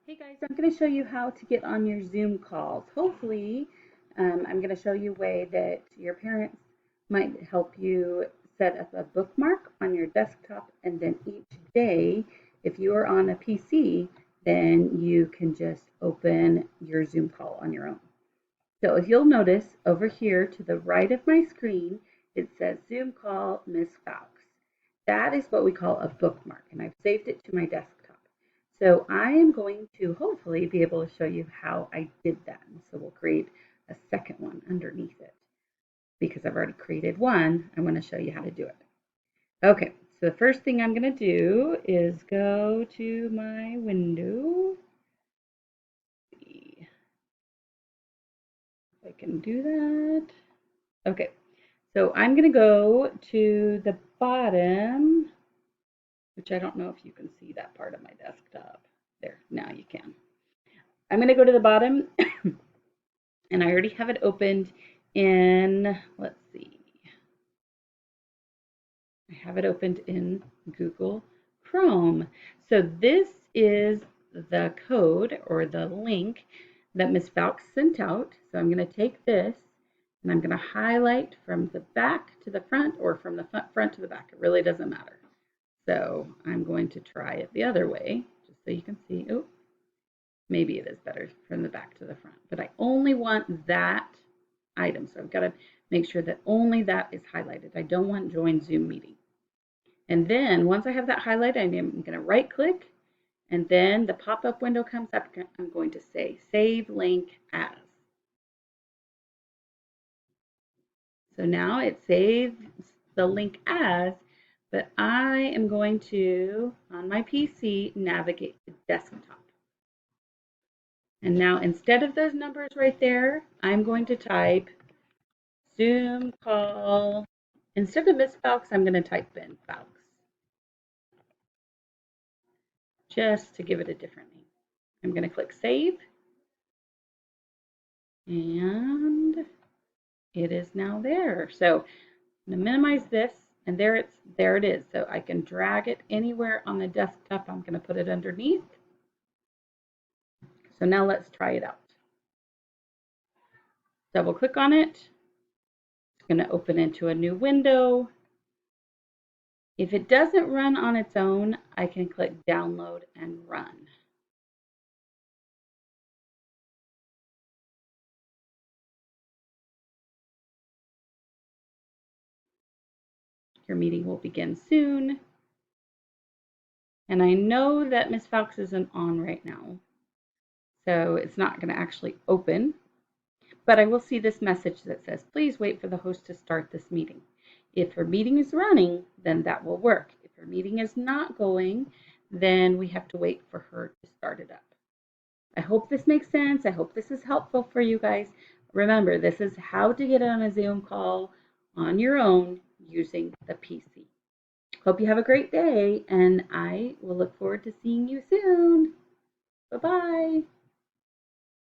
Hey guys, I'm going to show you how to get on your Zoom calls. Hopefully, I'm going to show you a way that your parents might help you set up a bookmark on your desktop, and then each day, if you are on a PC, then you can just open your Zoom call on your own. So if you'll notice over here to the right of my screen, it says Zoom call Miss Fowkes. That is what we call a bookmark, and I've saved it to my desktop. So I am going to hopefully be able to show you how I did that. And so we'll create a second one underneath it. Because I've already created one, I want to show you how to do it. Okay, so the first thing I'm going to do is go to my window. See if I can do that. Okay, so I'm going to go to the bottom, which I don't know if you can see that part of my desktop. There, now you can. I'm going to go to the bottom, and I already have it opened in, let's see, I have it opened in Google Chrome. So this is the code or the link that Ms. Fowkes sent out. So I'm going to take this and I'm going to highlight from the back to the front or from the front to the back. It really doesn't matter. So I'm going to try it the other way just so you can see. Oh, maybe it is better from the back to the front, but I only want that item. So I've got to make sure that only that is highlighted. I don't want join Zoom meeting. And then once I have that highlighted, I'm going to right click, and then the pop-up window comes up. I'm going to say save link as. So now it saves the link as, but I am going to, on my PC, navigate to desktop. And now instead of those numbers right there, I'm going to type Zoom call. Instead of Miss Fowkes, I'm going to type in Fowkes, just to give it a different name. I'm going to click save, and it is now there. So I'm going to minimize this, and there it is. So I can drag it anywhere on the desktop. I'm going to put it underneath. So now let's try it out. Double click on it. It's going to open into a new window. If it doesn't run on its own, I can click download and run. Your meeting will begin soon. And I know that Ms. Fowkes isn't on right now, so it's not going to actually open. But I will see this message that says, please wait for the host to start this meeting. If her meeting is running, then that will work. If her meeting is not going, then we have to wait for her to start it up. I hope this makes sense. I hope this is helpful for you guys. Remember, this is how to get on a Zoom call on your own using the PC. Hope you have a great day, and I will look forward to seeing you soon. Bye-bye.